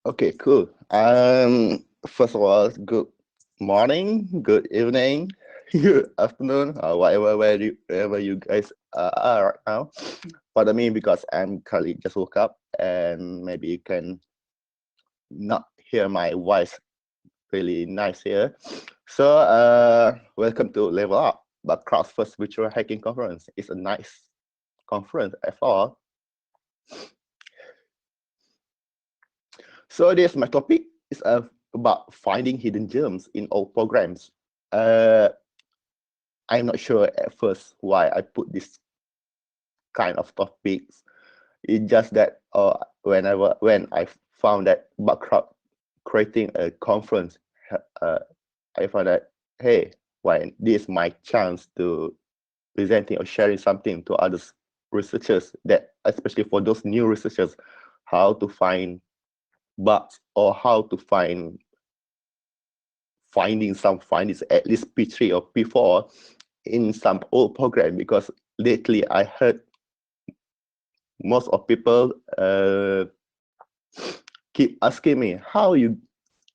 Okay, cool. First of all, good morning, good evening, good afternoon, or wherever you guys are right now. Pardon me because I'm currently just woke up and maybe you can not hear my voice really nice here. So, welcome to Level Up, the crowd's first virtual hacking conference. It's a nice conference I thought. So, this my topic is about finding hidden gems in old programs. Uh, I'm not sure at first why I put this kind of topics. It's just that when I found that Buckcrowd creating a conference, uh, I found that hey, why this is my chance to presenting or sharing something to others researchers that especially for those new researchers, how to find bugs or how to finding some findings at least P3 or P4 in some old program because lately I heard most of people keep asking me how you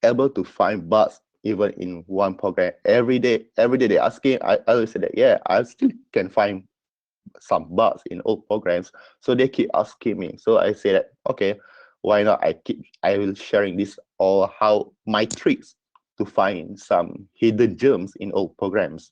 able to find bugs even in one program every day they asking I always say that yeah I still can find some bugs in old programs so they keep asking me so I say that okay why not I will sharing this or how my tricks to find some hidden gems in old programs.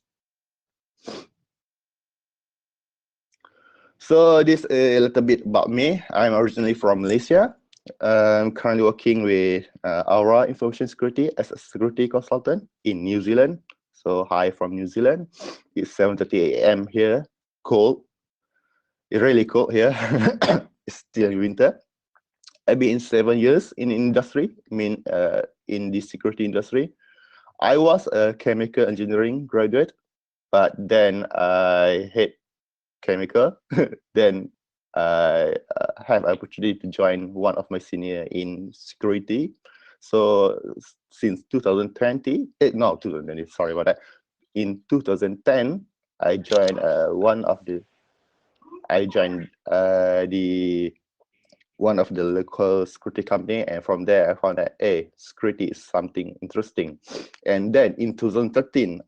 So this is a little bit about me. I'm originally from Malaysia. I'm currently working with Aura Information Security as a security consultant in New Zealand. So hi from New Zealand. It's 7:30 a.m. here. Cold. It's really cold here. It's still winter. I've been 7 years in industry. I mean, in the security industry. I was a chemical engineering graduate, but then I hate chemical. Then I have opportunity to join one of my senior in security. So since 2020, no, 2020, sorry about that. In 2010, I joined the one of the local security company, and from there I found that hey, security is something interesting. And then in 2013,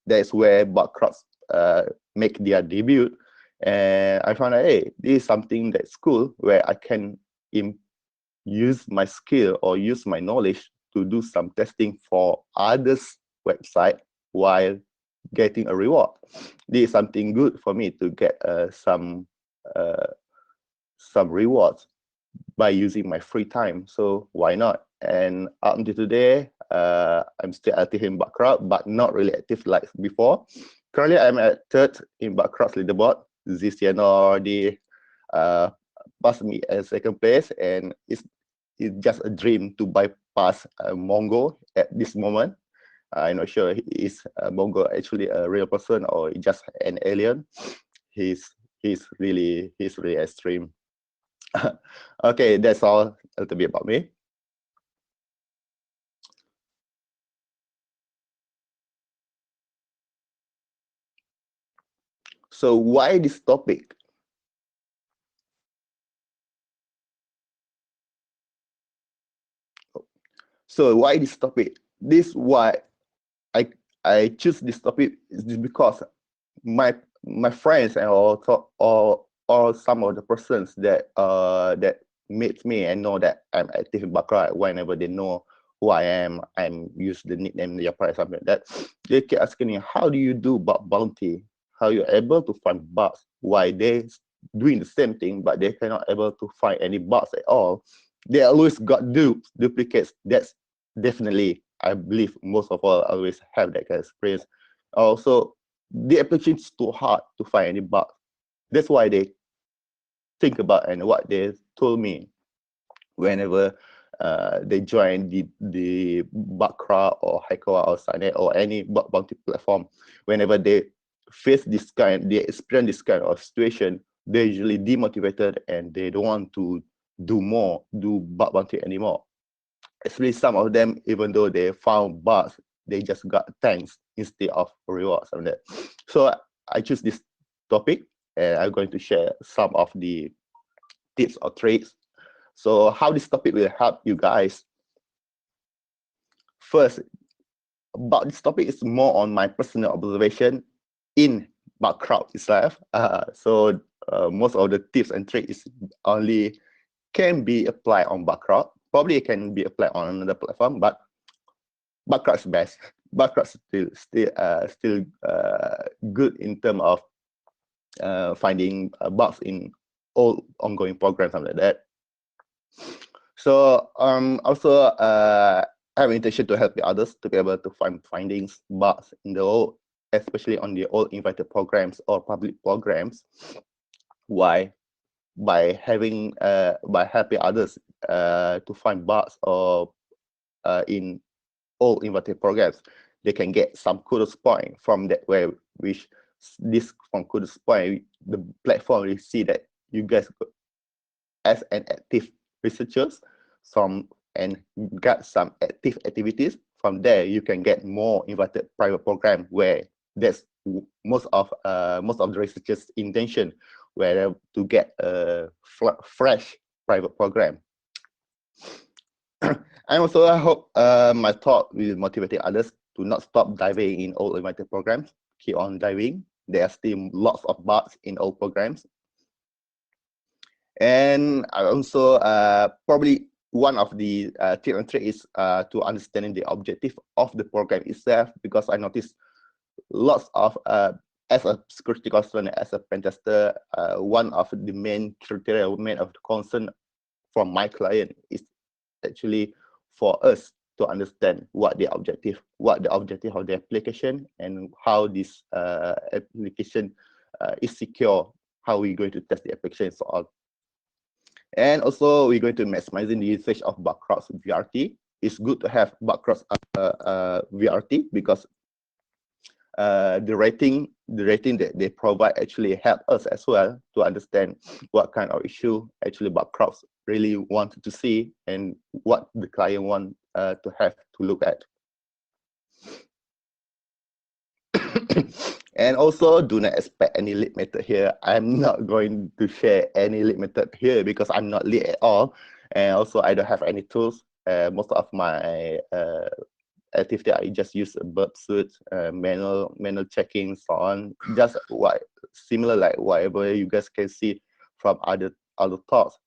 that's where Bugcrowd make their debut, and I found out hey, this is something that's cool where I can use my skill or use my knowledge to do some testing for others' website while getting a reward. This is something good for me to get uh, some rewards by using my free time. So why not? And up until today, I'm still active in Bugcrowd, but not really active like before. Currently, I'm at third in Bugcrowd's leaderboard. Zistian already uh, passed me at second place, and it's just a dream to bypass Mongo at this moment. I'm not sure is Mongo actually a real person or just an alien. He's he's really extreme. Okay, that's all a little bit about me. So why this topic? So why this topic? This why I I choose this topic is because my my friends and or some of the persons that meet me and know that I'm active in Baccarat whenever they know who I am, I'm use the nickname Yappare something like that. They keep asking me, how do you do bug bounty? How you able to find bugs? Why they doing the same thing but they cannot able to find any bugs at all? They always got duplicates. That's definitely I believe most of all always have that kind of experience. Also, the application is too hard to find any bug. That's why they think about and what they told me whenever they join the Bakra or Haikawa or Sanet or any bug bounty platform. Whenever they they experience this kind of situation, they're usually demotivated and they don't want to do bug bounty anymore. Actually, some of them, even though they found bugs, they just got thanks instead of rewards on that. So I choose this topic and I'm going to share some of the tips or tricks So how this topic will help you guys? First, about this topic is more on my personal observation in bug crowd itself. Most of the tips and tricks only can be applied on bug crowd. Probably it can be applied on another platform, but bug crowd is best. Bug crowd still good in terms of finding bugs in all ongoing programs, something like that. So also have an intention to help the others to be able to find findings, bugs in the old, especially on the all invited programs or public programs. Why? By helping others to find bugs or in all invited programs, they can get some kudos point from that way, which this from kudos point, the platform will see that you guys as an active researchers and got some active activities. From there, you can get more invited private program where that's most of the researchers' intention, where to get a fresh private program. And also, I hope my talk will motivate others to not stop diving in all invited programs. Keep on diving. There are still lots of bugs in all programs. And I also probably one of the tip and trick is to understanding the objective of the program itself, because I noticed lots of as a security consultant, as a pen tester, one of the main criteria, main of the concern from my client is actually for us to understand what the objective of the application and how this application is secure, how we're going to test the application and so on. And also, we're going to maximizing the usage of bug crowds VRT. It's good to have bug crowds VRT because the rating that they provide actually help us as well to understand what kind of issue actually bug crowds really wanted to see and what the client want to have to look at. And also, do not expect any lead method here. I'm not going to share any lead method here because I'm not lead at all. And also, I don't have any tools. Most of my activity, I just use a burp suit, manual checking, so on. Just similar like whatever you guys can see from other talks.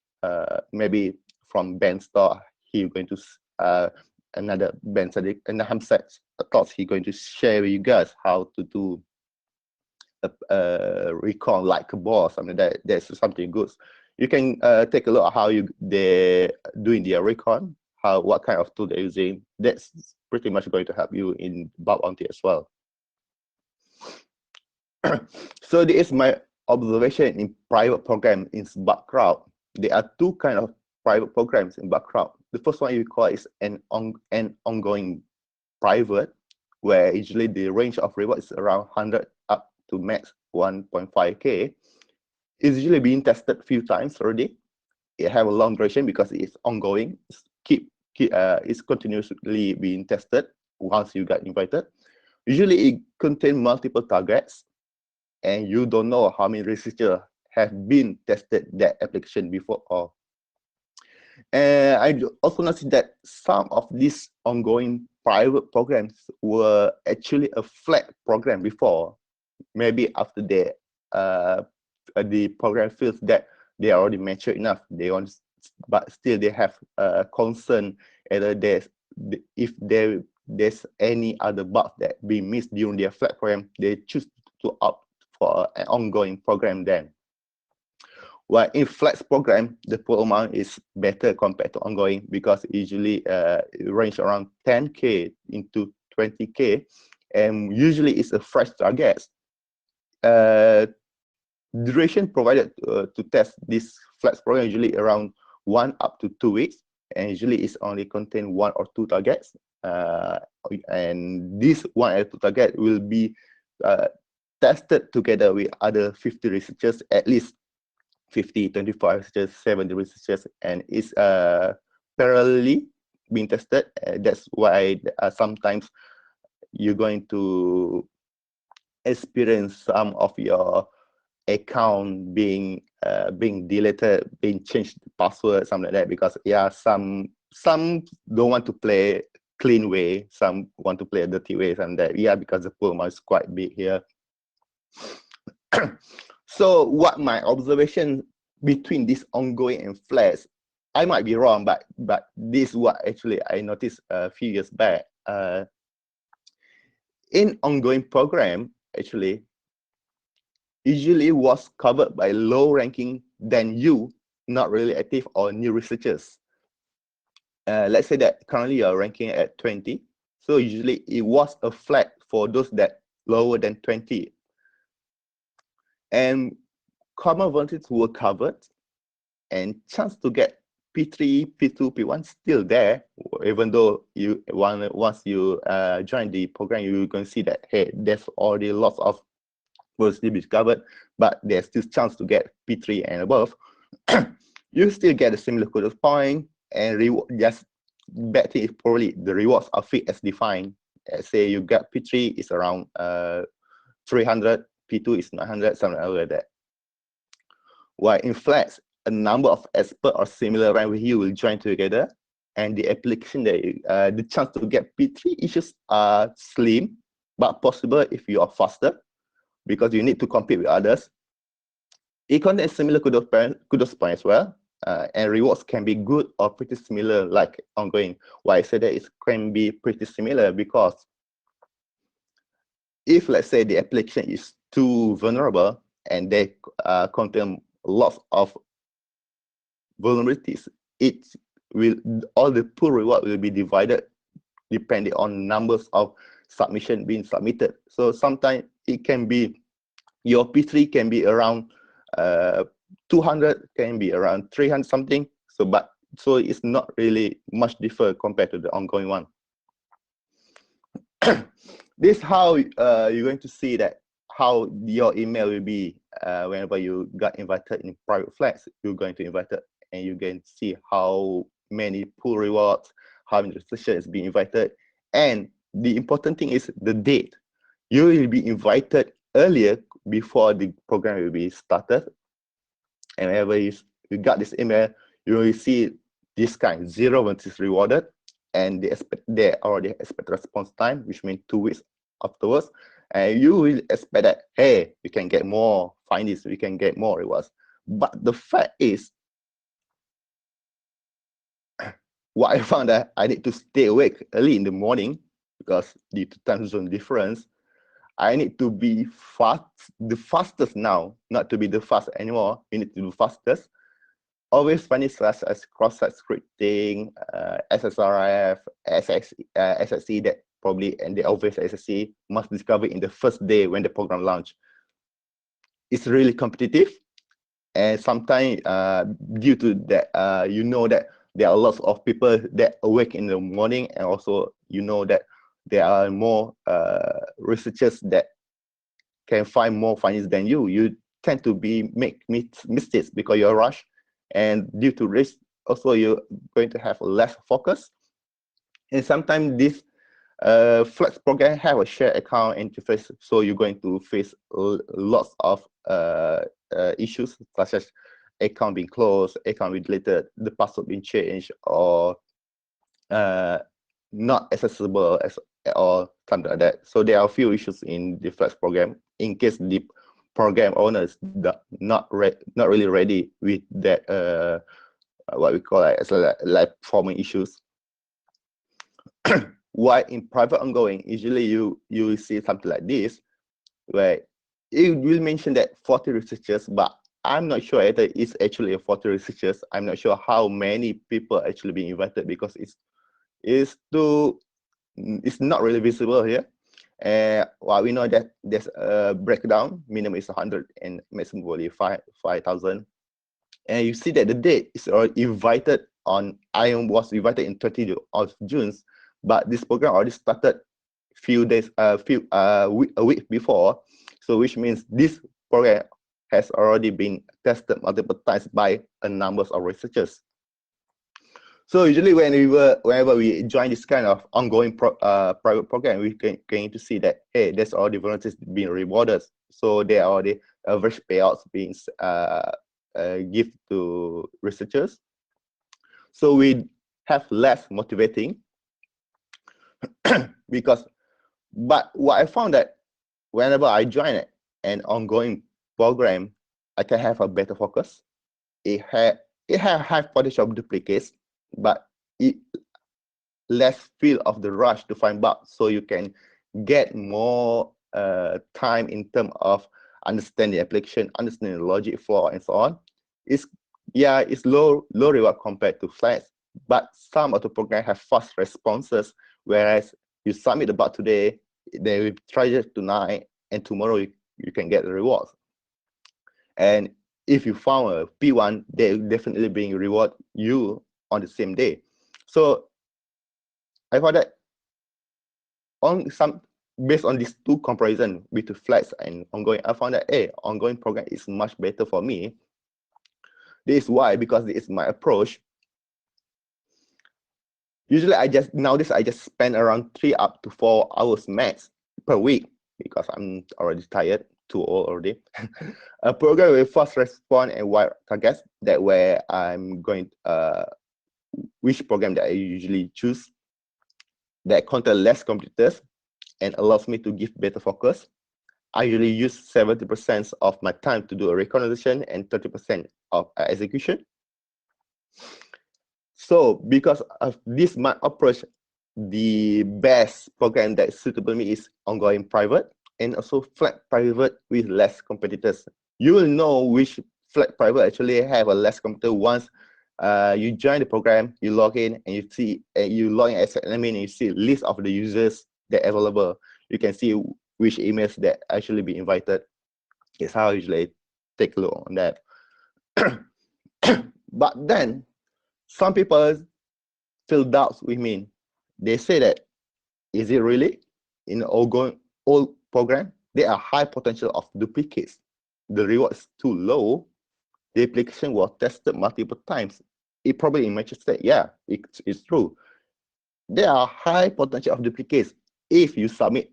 Maybe from Ben's talk, he's going to another Ben Sadiq and Hamzat's talks. He's going to share with you guys how to do recon like a boss. I mean that's something good. You can take a look at how they're doing their recon, what kind of tool they're using. That's pretty much going to help you in bug bounty as well. So this is my observation in private program in bug crowd. There are two kind of private programs in bug crowd. The first one you call is an ongoing private, where usually the range of reward is around 100 up to max 1.5K. It's usually being tested a few times already. It have a long duration because it's ongoing. It's continuously being tested once you get invited. Usually it contains multiple targets, and you don't know how many researchers have been tested that application before. And I also noticed that some of these ongoing private programs were actually a flag program before. Maybe after the program feels that they are already mature enough, but still they have concern either if there's any other bugs that being missed during their flag program, they choose to opt for an ongoing program then. While in flex program, the pool amount is better compared to ongoing because it usually range around 10K into 20K, and usually it's a fresh target. Duration provided to test this flex program usually around 1 up to 2 weeks, and usually it's only contain 1 or 2 targets. And this 1 or 2 target will be tested together with other 50 researchers, at least 50, 25 researchers, 70 researchers, and it's parallelly being tested. That's why sometimes you're going to experience some of your account being being deleted, being changed the password, something like that. Because yeah, some don't want to play clean way, some want to play a dirty way, and that yeah, because the pool amount is quite big here. So what my observation between this ongoing and flash, I might be wrong, but this is what actually I noticed a few years back. In ongoing program, actually, usually was covered by low ranking than you, not really active or new researchers. Let's say that currently you're ranking at 20. So usually it was a flag for those that lower than 20. And common vulnerabilities were covered, and chance to get P3, P2, P1 still there, even though once you join the program, you're going to see that, hey, there's already lots of vulnerabilities covered, but there's still chance to get P3 and above. You still get a similar cutoff point, and reward, just bad thing is probably the rewards are fixed as defined. Say you get P3 is around 300, P2 is 900, something like that. While in Flex, a number of experts or similar rank with you will join together, and the application that the chance to get P3 issues are slim, but possible if you are faster, because you need to compete with others. It contains similar kudos points as well, and rewards can be good or pretty similar, like ongoing. Why I say that it can be pretty similar because if, let's say, the application is too vulnerable and they contain lots of vulnerabilities, it will, all the pool reward will be divided depending on numbers of submission being submitted. So sometimes it can be, your P3 can be around 200, can be around 300 something. So it's not really much differ compared to the ongoing one. This is how you're going to see that how your email will be whenever you got invited in private flags. You're going to invite it, and you can see how many pool rewards, how many researchers is being invited, and the important thing is the date. You will be invited earlier before the program will be started, and whenever you got this email, you will see this kind 0 when it's rewarded, and they already expect response time, which means 2 weeks afterwards, and you will expect that, hey, you can get more findings, you can get more rewards. But the fact is, what I found that I need to stay awake early in the morning because due to time zone difference, I need to be the fastest now, not to be the fast anymore. You need to do fastest. Always finding such as cross-site scripting, SSRF, SSC that probably, and the obvious SSC must discover in the first day when the program launch. It's really competitive, and sometimes due to that, you know that there are lots of people that awake in the morning, and also you know that there are more researchers that can find more findings than you. You tend to make mistakes because you're rushed, and due to risk, also you're going to have less focus. And sometimes this Flex program have a shared account interface, so you're going to face lots of issues such as account being closed, account being deleted, the password being changed, or not accessible or something like that. So there are a few issues in the Flex program in case the program owners not really ready with that what we call it as like performing issues. Why in private ongoing, usually you see something like this, where it will mention that 40 researchers, but I'm not sure whether it's actually a 40 researchers. I'm not sure how many people actually being invited because it's not really visible here. Well, we know that there's a breakdown. Minimum is 100 and maximum only 5,000. And you see that the date is already invited on. I was invited in 20th of June, but this program already started a week before. So which means this program has already been tested multiple times by a number of researchers. So usually whenever we join this kind of ongoing private program, we going to see that, hey, there's already volunteers being rewarded. So there are already average payouts being give to researchers. So we have less motivating but what I found that whenever I join an ongoing program, I can have a better focus. It had high potential of duplicates, but it less feel of the rush to find bugs, so you can get more time in terms of understanding the application, understanding the logic flow, and so on. It's low reward compared to Flash, but some of the programs have fast responses, whereas you submit the bug today, they will try it tonight, and tomorrow you can get the rewards. And if you found a P1, they will definitely bring reward you on the same day. So I found that based on these two comparison between Flex and ongoing, I found that ongoing program is much better for me. This is why, because this is my approach. Usually nowadays I just spend around 3 up to 4 hours max per week, because I'm already tired, too old already. A program with fast response and wide targets, that where I'm going which program that I usually choose, that contain less computers and allows me to give better focus. I usually use 70% of my time to do a recognition and 30% of execution. So because of this my approach, the best program that suitable me is ongoing private, and also flat private with less competitors. You will know which flat private actually have a less competitor once you join the program, you log in, and you see, you log in as an admin, and you see list of the users that are available. You can see which emails that actually be invited. It's how I usually take a look on that. But then some people feel doubts with me. They say that, is it really in the ongoing old program? There are high potential of duplicates. The reward is too low. The application was tested multiple times. It probably imagines that, yeah, it's true. There are high potential of duplicates if you submit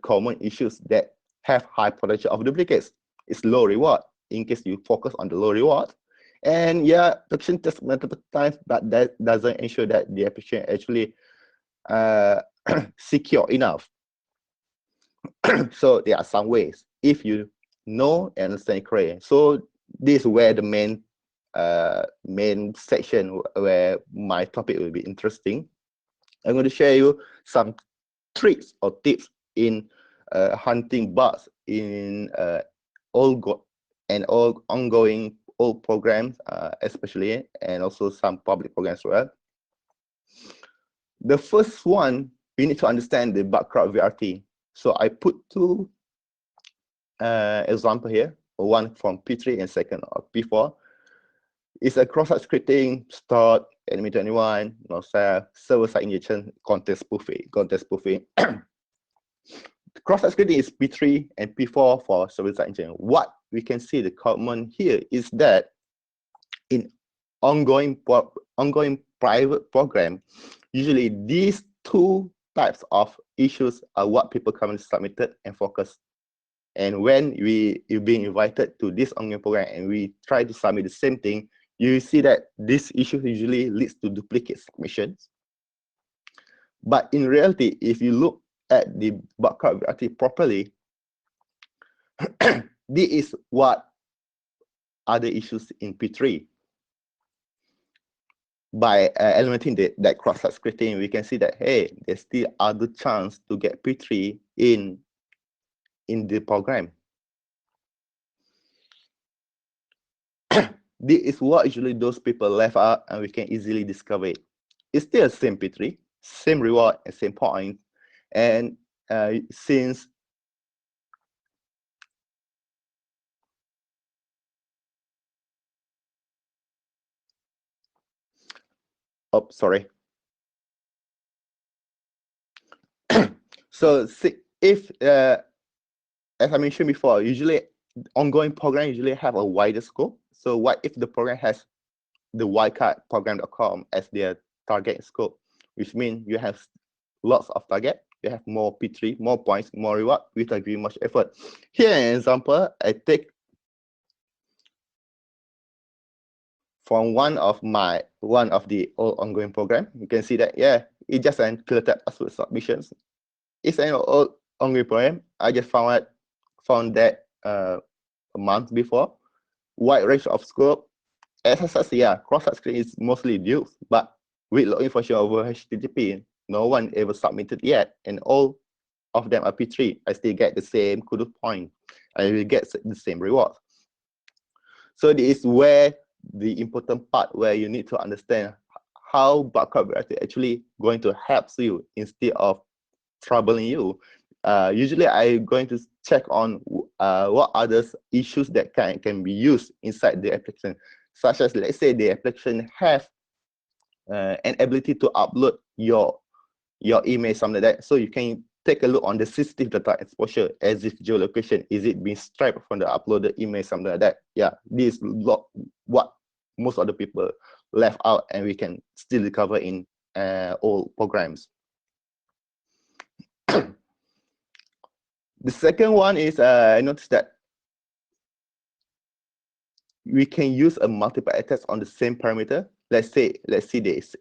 common issues that have high potential of duplicates. It's low reward in case you focus on the low reward. And yeah, application test multiple times, but that doesn't ensure that the application actually secure enough. So there are some ways if you know and understand correctly. So this is where the main section where my topic will be interesting. I'm going to share you some tricks or tips in hunting bugs in all ongoing old programs, especially, and also some public programs as well. The first one, we need to understand the bug crowd VRT. So I put two example here, one from P3 and second of P4. It's a cross-site scripting, start, enemy 21, no self, server-side injection, context spoofing. Cross-site scripting is P3 and P4 for server-side injection. What we can see the common here is that in ongoing private program, usually these two types of issues are what people commonly submitted and focus. And when you're being invited to this ongoing program and we try to submit the same thing, you see that this issue usually leads to duplicate submissions. But in reality, if you look at the bug crowd VRT properly, this is what other issues in P3. By eliminating that cross-site scripting, we can see that, hey, there's still other chance to get P3 in the program. This is what usually those people left out, and we can easily discover it. It's still the same P3, same reward and same point. And since sorry. So if as I mentioned before, usually ongoing program usually have a wider scope. So what if the program has the wildcardprogram.com as their target scope, which means you have lots of target, you have more P3, more points, more reward without giving much effort. Here an example, I take from one of the old ongoing program, you can see that it just an created password submissions. It's an old ongoing program. I just found that a month before. Wide range of scope. SSS, cross-site screening is mostly used, but with low information over HTTP, no one ever submitted yet, and all of them are P3. I still get the same kudos point. I will get the same reward. So this is where the important part, where you need to understand how backup variety actually going to help you instead of troubling you. Usually I'm going to check on what other issues that can be used inside the application, such as, let's say, the application have an ability to upload your email, something like that. So you can take a look on the sensitive data exposure, as if geolocation, is it being stripped from the uploaded email, something like that. This is what most of the people left out, and we can still recover in all programs. The second one is I noticed that we can use a multiple attacks on the same parameter. Let's see this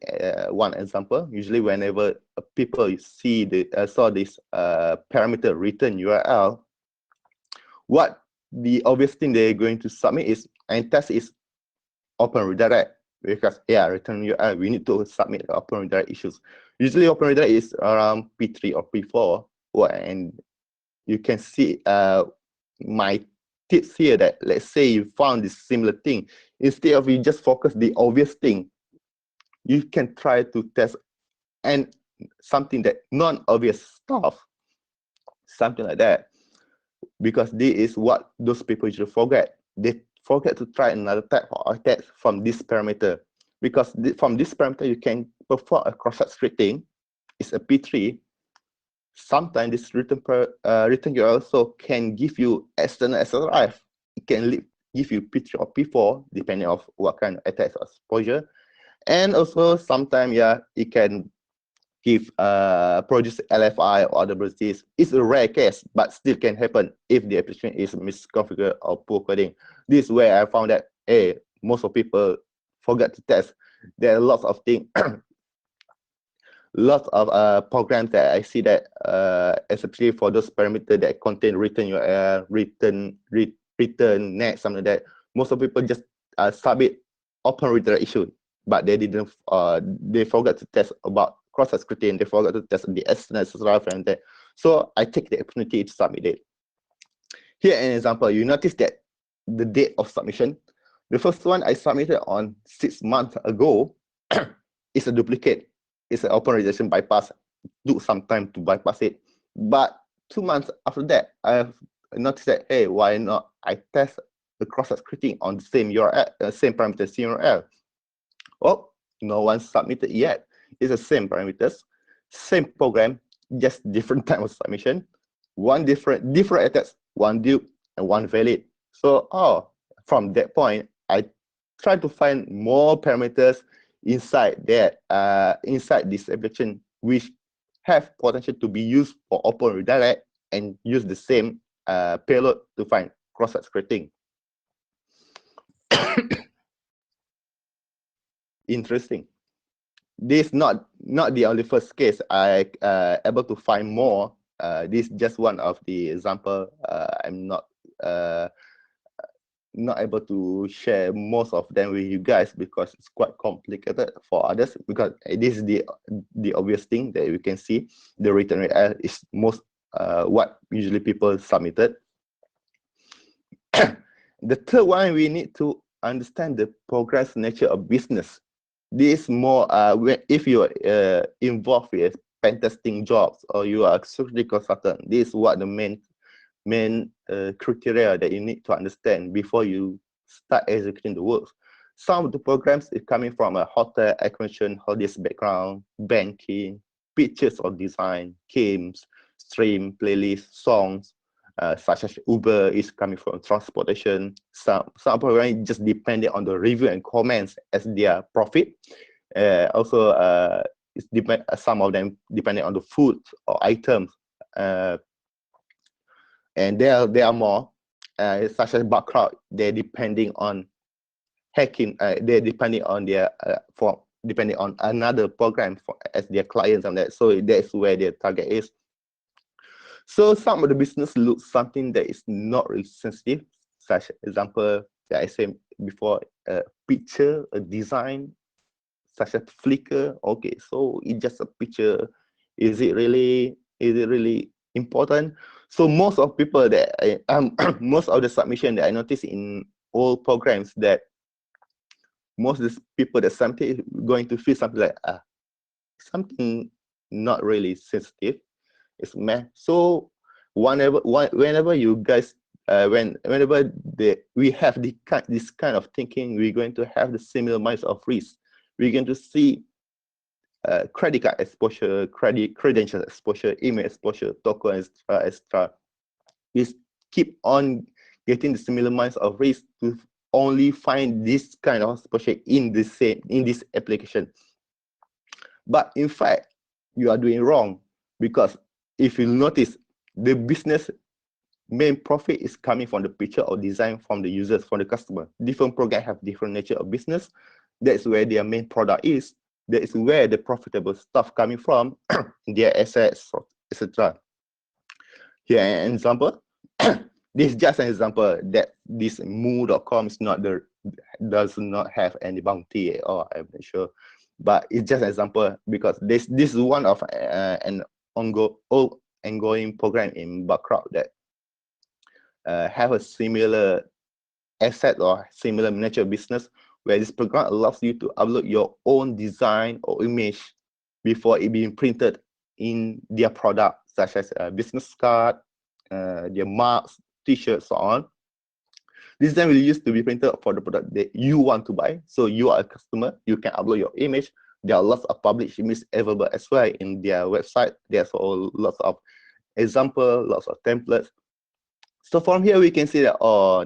one example. Usually whenever people see saw this parameter return URL, what the obvious thing they're going to submit is, and test is open redirect, because return URL, we need to submit the open redirect issues. Usually open redirect is around P3 or P4, and you can see my tips here that, let's say you found this similar thing, instead of you just focus the obvious thing, you can try to test and something that non-obvious stuff, something like that, because this is what those people usually forget. They forget to try another type of attack from this parameter, because from this parameter you can perform a cross-site scripting. It's a P3. Sometimes this return URL also can give you external SSRI. It can give you P3 or P4 depending on what kind of attack or exposure. And also sometimes it can give produce LFI or other vulnerabilities. It's a rare case, but still can happen if the application is misconfigured or poor coding. This is where I found that most of people forget to test. There are lots of things. Lots of programs that I see that, especially for those parameters that contain return URL, return next, something like that. Most of people just submit open redirect issue, but they didn't. They forgot to test about cross-site scripting. They forgot to test the external SSRI and that. So I take the opportunity to submit it. Here an example. You notice that the date of submission. The first one I submitted on 6 months ago is a duplicate. It's an open rejection bypass. Took some time to bypass it, but 2 months after that, I've noticed that, hey, why not I test the cross-site scripting on the same URL, same parameter, same URL. Oh, no one submitted yet. It's the same parameters, same program, just different type of submission. One different attacks, one due and one valid. So from that point, I try to find more parameters inside that inside this application which have potential to be used for open redirect and use the same payload to find cross-site scripting. Interesting. This is not the only first case. I able to find more. This is just one of the example. I'm not able to share most of them with you guys because it's quite complicated for others, because this is the obvious thing that you can see. The return rate is most what usually people submitted. The third one, we need to understand the progress nature of business. This is more if you are involved with pen testing jobs or you are a security consultant. This is what the main criteria that you need to understand before you start executing the work. Some of the programs is coming from a hotel, acquisition, holidays background, banking, pictures or design, games, stream, playlist, songs, such as Uber is coming from transportation. Some programs just depending on the review and comments as their profit. Also, some of them depending on the food or items. And there are more, such as background. They're depending on hacking. They're depending on their depending on another program as their clients and that. So that's where their target is. So some of the business look something that is not really sensitive, such example that I said before, a picture, a design, such as Flickr. Okay, so it's just a picture. Is it really important? So most of people that most of the submission that I notice in all programs, that most of the people that submit going to feel something like something not really sensitive. It's meh. So whenever you guys whenever we have this kind of thinking, we're going to have the similar minds of risk. We're going to see credit card exposure, credential exposure, email exposure, token extra. We keep on getting the similar minds of risk to only find this kind of exposure in this application. But in fact, you are doing wrong, because if you notice, the business main profit is coming from the picture or design from the users, from the customer. Different programs have different nature of business. That's where their main product is. That is where the profitable stuff coming from, their assets, etc. Here an example. This is just an example that this moo.com is not does not have any bounty at all. I'm not sure, but it's just an example because this is one of an ongoing program in background that have a similar asset or similar nature business, where this program allows you to upload your own design or image before it being printed in their product, such as a business card, their marks, t-shirts, so on. This design will used to be printed for the product that you want to buy. So you are a customer, you can upload your image. There are lots of published images available as well in their website. There's all lots of examples, lots of templates. So from here we can see that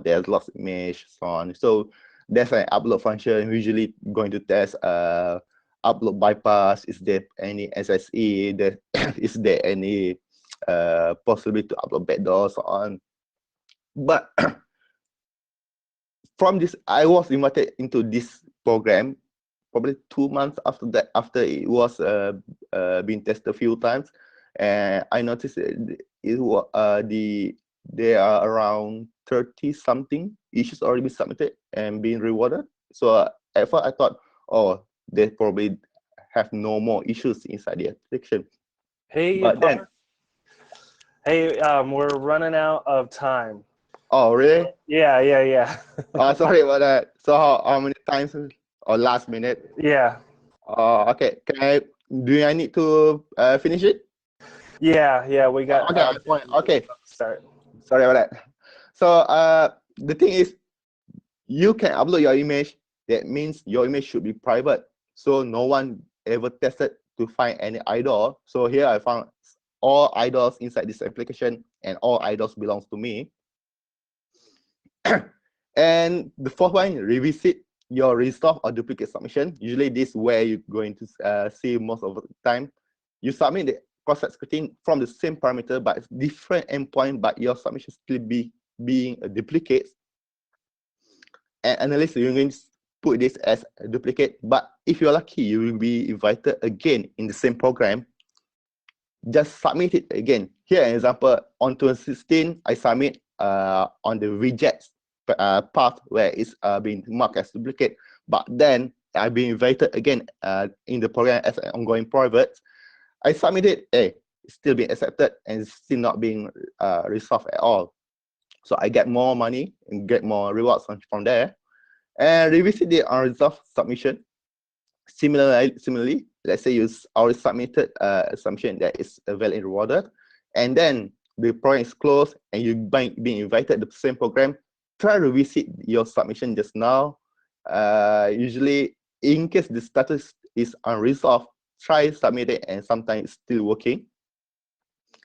there's lots of images, so on. So there's an upload function, usually going to test upload bypass. Is there any SSE? Is there any possibility to upload backdoor, so on. But from this, I was invited into this program probably 2 months after that, after it was being tested a few times, and I noticed it was there are around 30 something issues already been submitted and being rewarded. So at first I thought, they probably have no more issues inside the application. Hey, but then, hey, we're running out of time. oh really? Yeah. Sorry about that. So how many times or last minute? Yeah. Okay. Do I need to finish it? Yeah. We got. Okay. Start. Sorry about that. So the thing is, you can upload your image. That means your image should be private, so no one ever tested to find any idol. So here I found all idols inside this application, and all idols belongs to me. And the fourth one, revisit your resolve or duplicate submission. Usually this is where you're going to see most of the time. You submit the cross-site scripting from the same parameter but different endpoint, but your submission still being a duplicate. And analysts, you're going to put this as a duplicate, but if you're lucky, you will be invited again in the same program. Just submit it again. Here an example, on 2016, I submit on the rejects path where it's being marked as duplicate, but then I've been invited again in the program as an ongoing private. I submitted, it's still being accepted and it's still not being resolved at all. So I get more money and get more rewards from there. And revisit the unresolved submission. Similarly, let's say you already submitted a submission that is valid and rewarded, and then the program is closed and you being invited to the same program. Try to revisit your submission just now. Usually, in case the status is unresolved, try submit it, and sometimes it's still working.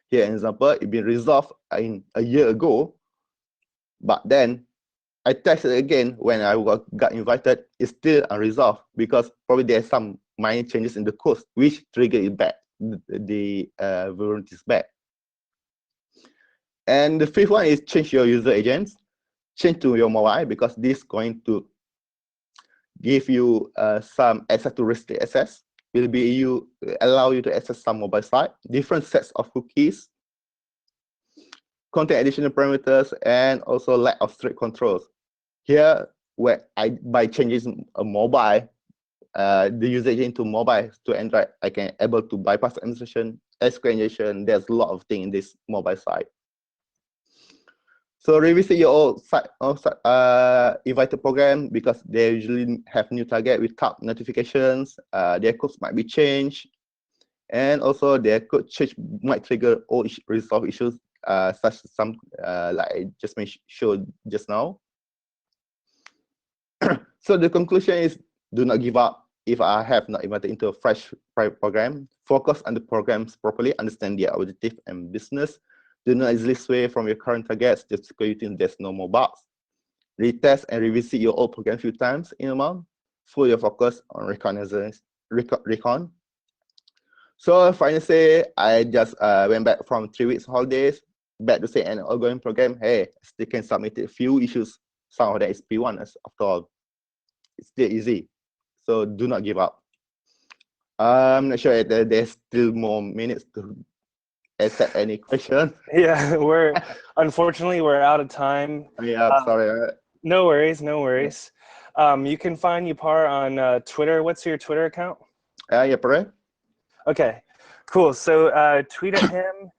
Here, an example, it been resolved in a year ago, but then I tested again when I got invited. It's still unresolved because probably there's some minor changes in the code which trigger it back, the vulnerabilities back. And the fifth one is change your user agents. Change to your mobile, because this is going to give you some access to restrict access. Will be allow you to access some mobile site, different sets of cookies, content additional parameters, and also lack of strict controls. Here, where by changing a mobile, the usage into mobile to Android, I can able to bypass administration, SQL injection. There's a lot of things in this mobile site. So revisit your old site, invited program because they usually have new target without notifications. Their codes might be changed, and also their code change might trigger all resolved issues, such as some like I just showed just now. So the conclusion is: do not give up. If I have not invited into a fresh program, focus on the programs properly, understand their objective and business. Do not easily sway from your current targets just because you think there's no more bugs. Retest and revisit your old program a few times in a month. Full your focus on recon. So finally say, I just went back from 3 weeks holidays, back to say an ongoing program. Hey, still can submit a few issues. Some of that is P1 after all. It's still easy. So do not give up. I'm not sure if there's still more minutes to accept any question. Yeah, unfortunately we're out of time. Yeah, sorry. No worries, no worries. You can find Yappare on Twitter. What's your Twitter account? Yappare. Okay, cool. So tweet at him.